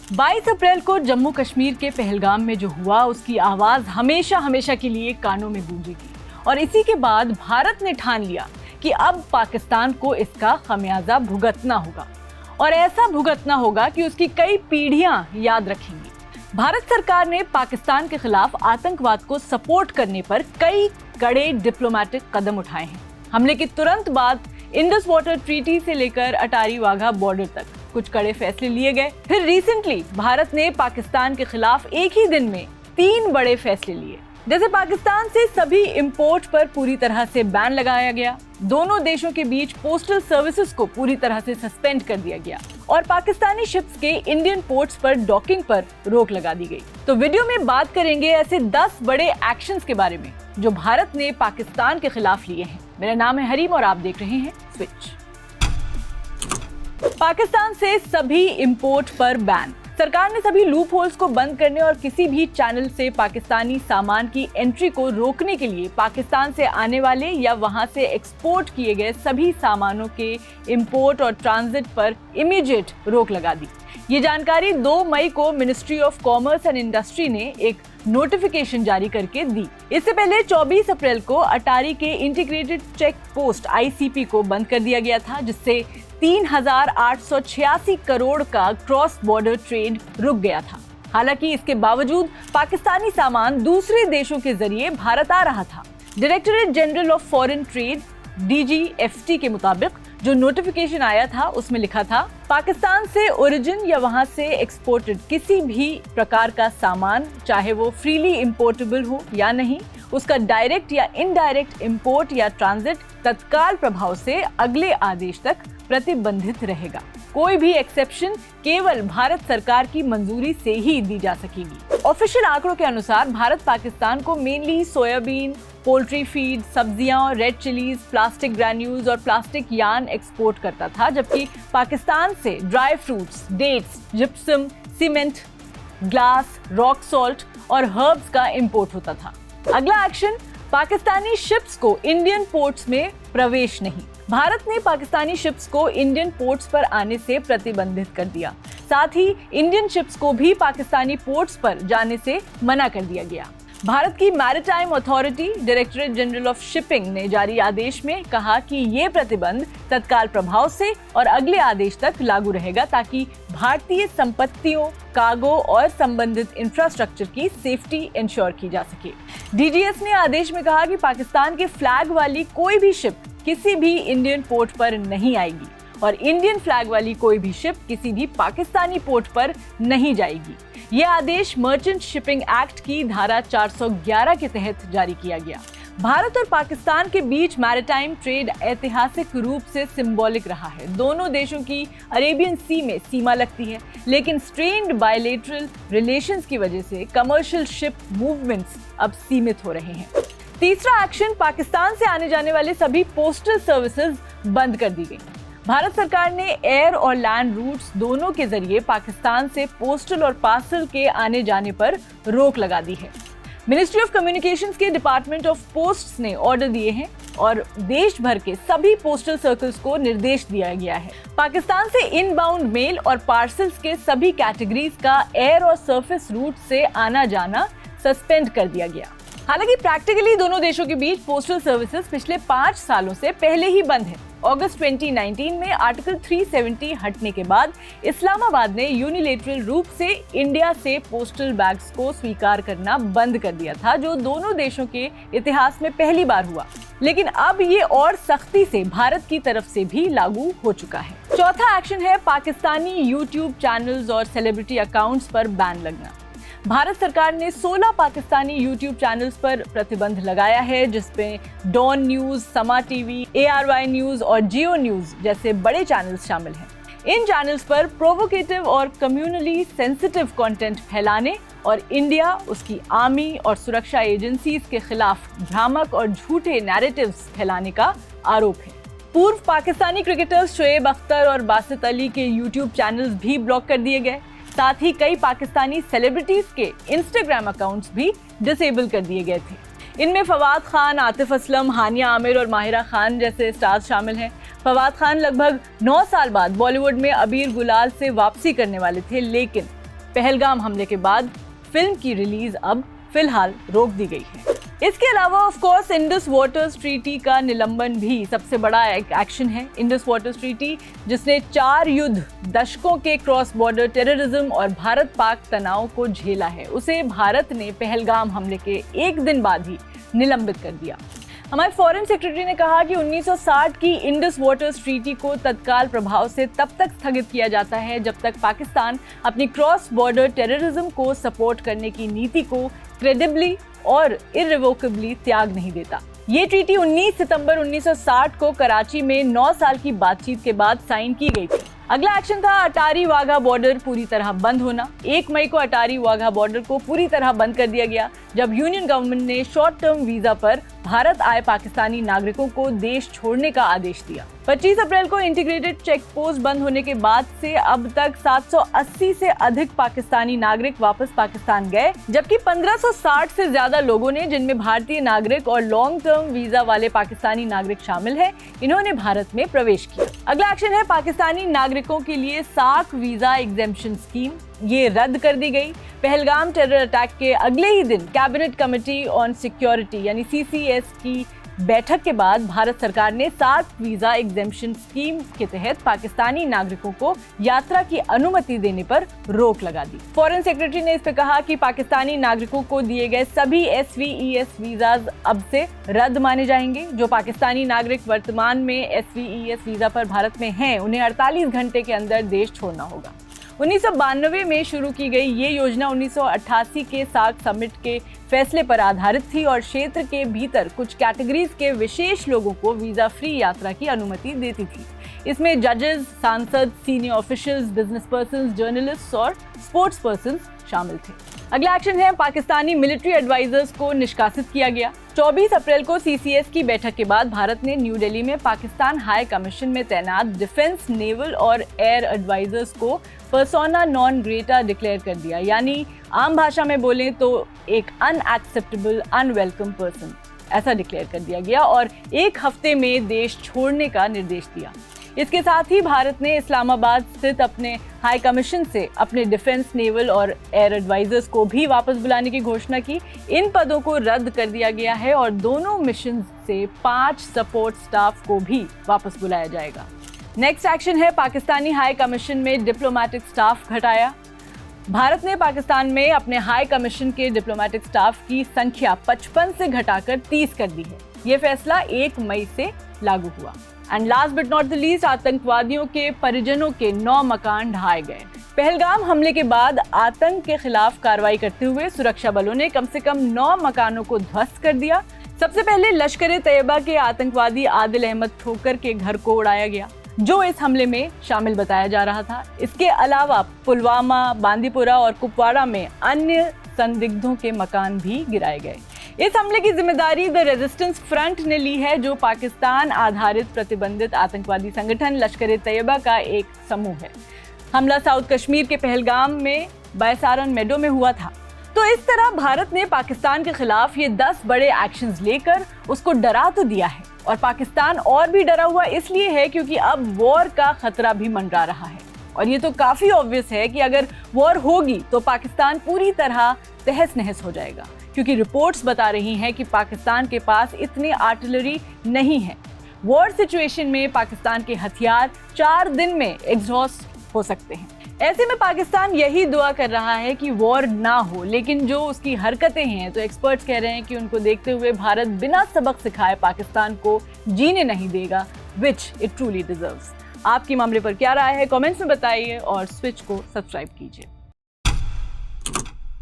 22 अप्रैल को जम्मू कश्मीर के पहलगाम में जो हुआ उसकी आवाज हमेशा हमेशा के लिए कानों में गूंजेगी। और इसी के बाद भारत ने ठान लिया कि अब पाकिस्तान को इसका खमियाजा भुगतना होगा, और ऐसा भुगतना होगा कि उसकी कई पीढ़ियां याद रखेंगी। भारत सरकार ने पाकिस्तान के खिलाफ आतंकवाद को सपोर्ट करने पर कई कड़े डिप्लोमेटिक कदम उठाए हैं। हमले के तुरंत बाद इंडस वाटर ट्रीटी से लेकर अटारी वाघा बॉर्डर तक कुछ कड़े फैसले लिए गए। फिर रिसेंटली भारत ने पाकिस्तान के खिलाफ एक ही दिन में 3 बड़े फैसले लिए, जैसे पाकिस्तान से सभी इंपोर्ट पर पूरी तरह से बैन लगाया गया, दोनों देशों के बीच पोस्टल सर्विसेज को पूरी तरह से सस्पेंड कर दिया गया और पाकिस्तानी शिप्स के इंडियन पोर्ट्स पर डॉकिंग पर रोक लगा दी गई। तो वीडियो में बात करेंगे ऐसे 10 बड़े एक्शंस के बारे में जो भारत ने पाकिस्तान के खिलाफ लिए हैं। मेरा नाम है हरीम और आप देख रहे हैं स्विच। पाकिस्तान से सभी इंपोर्ट पर बैन। सरकार ने सभी लूप होल्स को बंद करने और किसी भी चैनल से पाकिस्तानी सामान की एंट्री को रोकने के लिए पाकिस्तान से आने वाले या वहां से एक्सपोर्ट किए गए सभी सामानों के इंपोर्ट और ट्रांजिट पर इमीडिएट रोक लगा दी। ये जानकारी 2 मई को ministry of commerce and industry ने एक नोटिफिकेशन जारी करके दी। इससे पहले 24 अप्रैल को अटारी के इंटीग्रेटेड चेक पोस्ट ICP को बंद कर दिया गया था, जिससे 3,886 करोड़ का क्रॉस बॉर्डर ट्रेड रुक गया था। हालांकि इसके बावजूद पाकिस्तानी सामान दूसरे देशों के जरिए भारत आ रहा था। Directorate general of foreign trade DGFT के मुताबिक जो नोटिफिकेशन आया था उसमें लिखा था, पाकिस्तान से ओरिजिन या वहां से एक्सपोर्टेड किसी भी प्रकार का सामान, चाहे वो फ्रीली इंपोर्टेबल हो या नहीं, उसका डायरेक्ट या इनडायरेक्ट इंपोर्ट या ट्रांजिट तत्काल प्रभाव से अगले आदेश तक प्रतिबंधित रहेगा। कोई भी एक्सेप्शन केवल भारत सरकार की मंजूरी से ही दी जा सकेगी। ऑफिशियल आंकड़ों के अनुसार भारत पाकिस्तान को मेनली सोयाबीन, पोल्ट्री फीड, सब्जियां, रेड चिलीज, प्लास्टिक ग्रैन्यूल्स और प्लास्टिक यार्न एक्सपोर्ट करता था, जबकि पाकिस्तान से dry fruits, dates, gypsum, cement, glass, rock salt और हर्ब्स का इंपोर्ट होता था। अगला एक्शन, पाकिस्तानी शिप्स को इंडियन पोर्ट्स में प्रवेश नहीं। भारत ने पाकिस्तानी शिप्स को इंडियन पोर्ट्स पर आने से प्रतिबंधित कर दिया। साथ ही इंडियन शिप्स को भी पाकिस्तानी पोर्ट्स पर जाने से मना कर दिया गया। भारत की maritime authority directorate general of shipping ने जारी आदेश में कहा कि ये प्रतिबंध तत्काल प्रभाव से और अगले आदेश तक लागू रहेगा, ताकि भारतीय संपत्तियों, कार्गो और संबंधित इंफ्रास्ट्रक्चर की सेफ्टी इंश्योर की जा सके। DGS ने आदेश में कहा कि पाकिस्तान के फ्लैग वाली कोई भी शिप किसी भी इंडियन पोर्ट पर नहीं आएगी और इंडियन फ्लैग वाली कोई भी शिप किसी भी पाकिस्तानी पोर्ट पर नहीं जाएगी। यह आदेश मर्चेंट शिपिंग एक्ट की धारा 411 के तहत जारी किया गया। भारत और पाकिस्तान के बीच मैरिटाइम ट्रेड ऐतिहासिक रूप से सिंबॉलिक रहा है। दोनों देशों की अरेबियन सी में सीमा लगती है, लेकिन स्ट्रेन्ड बायलैटरल रिलेशंस की वजह से कमर्शियल शिप मूवमेंट्स अब सीमित हो रहे हैं। तीसरा एक्शन, पाकिस्तान से आने जाने वाले सभी पोस्टल सर्विसेज बंद कर दी गई। भारत सरकार ने एयर और लैंड रूट्स दोनों के जरिए पाकिस्तान से पोस्टल और पार्सल के आने जाने पर रोक लगा दी है। मिनिस्ट्री ऑफ कम्युनिकेशंस के डिपार्टमेंट ऑफ पोस्ट्स ने ऑर्डर दिए हैं और देश भर के सभी पोस्टल सर्कल्स को निर्देश दिया गया है। पाकिस्तान से इनबाउंड मेल और पार्सल्स के सभी कैटेगरीज का एयर और सरफेस रूट से आना जाना सस्पेंड कर दिया गया। हालांकि प्रैक्टिकली दोनों देशों के बीच पोस्टल सर्विसेज पिछले 5 सालों से पहले ही बंद है। अगस्त 2019 में आर्टिकल 370 हटने के बाद इस्लामाबाद ने यूनिलेटरल रूप से इंडिया से पोस्टल बैग्स को स्वीकार करना बंद कर दिया था, जो दोनों देशों के इतिहास में पहली बार हुआ। लेकिन अब ये और सख्ती से भारत की तरफ से भी लागू हो चुका है। चौथा एक्शन है पाकिस्तानी यूट्यूब चैनल्स और सेलिब्रिटी अकाउंट्स पर बैन लगना। भारत सरकार ने 16 पाकिस्तानी यूट्यूब चैनल्स पर प्रतिबंध लगाया है, जिसमें डॉन न्यूज, समा टीवी, ARY न्यूज और जियो न्यूज जैसे बड़े चैनल्स शामिल हैं। इन चैनल्स पर प्रोवोकेटिव और कम्युनली सेंसिटिव कंटेंट फैलाने और इंडिया, उसकी आर्मी और सुरक्षा एजेंसीज के खिलाफ भ्रामक और झूठे नैरेटिव्स फैलाने का आरोप है। पूर्व पाकिस्तानी क्रिकेटर्स शोएब अख्तर और बासित अली के यूट्यूब चैनल्स भी ब्लॉक कर दिए गए। साथ ही कई पाकिस्तानी सेलिब्रिटीज के इंस्टाग्राम अकाउंट्स भी डिसेबल कर दिए गए थे। इनमें फवाद खान, आतिफ असलम, हानिया आमिर और माहिरा खान जैसे स्टार्स शामिल हैं। फवाद खान लगभग 9 साल बाद बॉलीवुड में अबीर गुलाल से वापसी करने वाले थे, लेकिन पहलगाम हमले के बाद फिल्म की रिलीज अब फिलहाल रोक दी गई है। इसके अलावा of course Indus waters treaty का निलंबन भी सबसे बड़ा एक एक्शन है। इंडस वाटर्स ट्रीटी, जिसने 4 युद्ध, दशकों के क्रॉस बॉर्डर टेररिज्म और भारत पाक तनाव को झेला है, उसे भारत ने पहलगाम हमले के एक दिन बाद ही निलंबित कर दिया। हमारे फॉरेन सेक्रेटरी ने कहा कि 1960 की इंडस वाटर्स ट्रीटी को तत्काल प्रभाव से तब तक स्थगित किया जाता है जब तक पाकिस्तान अपनी क्रॉस बॉर्डर टेररिज्म को सपोर्ट करने की नीति को क्रेडिबली और इररिवोकेबली त्याग नहीं देता। ये ट्रीटी 19 सितंबर 1960 को कराची में 9 साल की बातचीत के बाद साइन की गई थी। अगला एक्शन था अटारी वाघा बॉर्डर पूरी तरह बंद होना। 1 मई को अटारी वाघा बॉर्डर को पूरी तरह बंद कर दिया गया जब यूनियन गवर्नमेंट ने शॉर्ट टर्म वीजा पर भारत आए पाकिस्तानी नागरिकों को देश छोड़ने का आदेश दिया। 25 अप्रैल को इंटीग्रेटेड चेक पोस्ट बंद होने के बाद से अब तक 780 से अधिक पाकिस्तानी नागरिक वापस पाकिस्तान गए, जबकि 1560 से ज्यादा लोगों ने, जिनमें भारतीय नागरिक और लॉन्ग टर्म वीजा वाले पाकिस्तानी नागरिक शामिल हैं, इन्होंने भारत में प्रवेश किया। अगला एक्शन है पाकिस्तानी नागरिकों के लिए सार्क वीजा एग्जेम्पशन स्कीम। ये रद्द कर दी गई। पहलगाम टेरर अटैक के अगले ही दिन कैबिनेट कमेटी ऑन सिक्योरिटी यानी CCS की बैठक के बाद भारत सरकार ने सार्क वीजा एग्जेम्पशन स्कीम के तहत पाकिस्तानी नागरिकों को यात्रा की अनुमति देने पर रोक लगा दी। फॉरेन सेक्रेटरी ने इस पर कहा कि पाकिस्तानी नागरिकों को दिए गए सभी SVES वीजाज अब से रद्द माने जाएंगे। जो पाकिस्तानी नागरिक वर्तमान में SVES वीजा पर भारत में हैं, उन्हें 48 घंटे के अंदर देश छोड़ना होगा। 1992 में शुरू की गई ये योजना 1988 के सार्क समिट के फैसले पर आधारित थी और क्षेत्र के भीतर कुछ कैटेगरीज के विशेष लोगों को वीजा फ्री यात्रा की अनुमति देती थी। इसमें जजेस, सांसद, senior officials, business persons, journalists और स्पोर्ट्स पर्सन्स शामिल थे। अगला एक्शन है पाकिस्तानी मिलिट्री एडवाइजर्स को निष्कासित किया गया। 24 अप्रैल को CCS की बैठक के बाद भारत ने न्यू दिल्ली में पाकिस्तान हाई कमीशन में तैनात डिफेंस, नेवल और एयर एडवाइजर्स को पर्सोना नॉन ग्रेटा डिक्लेयर कर दिया, यानी आम भाषा में बोलें तो एक अनएक्सेप्टेबल, अनवेलकम पर्सन, ऐसा डिक्लेयर कर दिया गया और 1 हफ्ते में देश छोड़ने का निर्देश दिया। इसके साथ ही भारत ने इस्लामाबाद स्थित अपने हाई कमीशन से अपने डिफेंस, नेवल और एयर एडवाइजर्स को भी वापस बुलाने की घोषणा की। इन पदों को रद्द कर दिया गया है और दोनों मिशन से 5 सपोर्ट स्टाफ को भी वापस बुलाया जाएगा। नेक्स्ट एक्शन है पाकिस्तानी हाई कमीशन में डिप्लोमेटिक स्टाफ घटाया। भारत ने पाकिस्तान में अपने हाई कमीशन के डिप्लोमेटिक स्टाफ की संख्या 55 से घटाकर 30 कर दी है। ये फैसला 1 मई से लागू हुआ। And last but not the least, आतंकवादियों के परिजनों के 9 मकान ढहाए गए। पहलगाम हमले के बाद आतंक के खिलाफ कार्रवाई करते हुए सुरक्षा बलों ने कम से कम 9 मकानों को ध्वस्त कर दिया। सबसे पहले लश्कर-ए-तैयबा के आतंकवादी आदिल अहमद ठोकर के घर को उड़ाया गया, जो इस हमले में शामिल बताया जा रहा था। इसके अलावा पुलवामा, बांदीपुरा और कुपवाड़ा में अन्य संदिग्धों के मकान भी गिराए गए। इस हमले की जिम्मेदारी द रेजिस्टेंस फ्रंट ने ली है, जो पाकिस्तान आधारित प्रतिबंधित आतंकवादी संगठन लश्कर-ए-तैयबा का एक समूह है। हमला साउथ कश्मीर के पहलगाम में बैसारन मेडो में हुआ था। तो इस तरह भारत ने पाकिस्तान के खिलाफ ये 10 बड़े एक्शंस लेकर उसको डरा तो दिया है, और पाकिस्तान और भी डरा हुआ इसलिए है क्योंकि अब वॉर का खतरा भी मंडरा रहा है। और ये तो काफी ऑब्वियस है कि अगर वॉर होगी तो पाकिस्तान पूरी तरह तहस नहस हो जाएगा, क्योंकि रिपोर्ट्स बता रही हैं कि पाकिस्तान के पास इतनी आर्टिलरी नहीं है। वॉर सिचुएशन में पाकिस्तान के हथियार 4 दिन में एग्जॉस्ट हो सकते हैं। ऐसे में पाकिस्तान यही दुआ कर रहा है कि वॉर ना हो, लेकिन जो उसकी हरकतें हैं, तो एक्सपर्ट्स कह रहे हैं कि उनको देखते हुए भारत बिना सबक सिखाए पाकिस्तान को जीने नहीं देगा, विच इट ट्रूली डिजर्व्स। आपकी मामले पर क्या राय है, कमेंट्स में बताइए और स्विच को सब्सक्राइब कीजिए।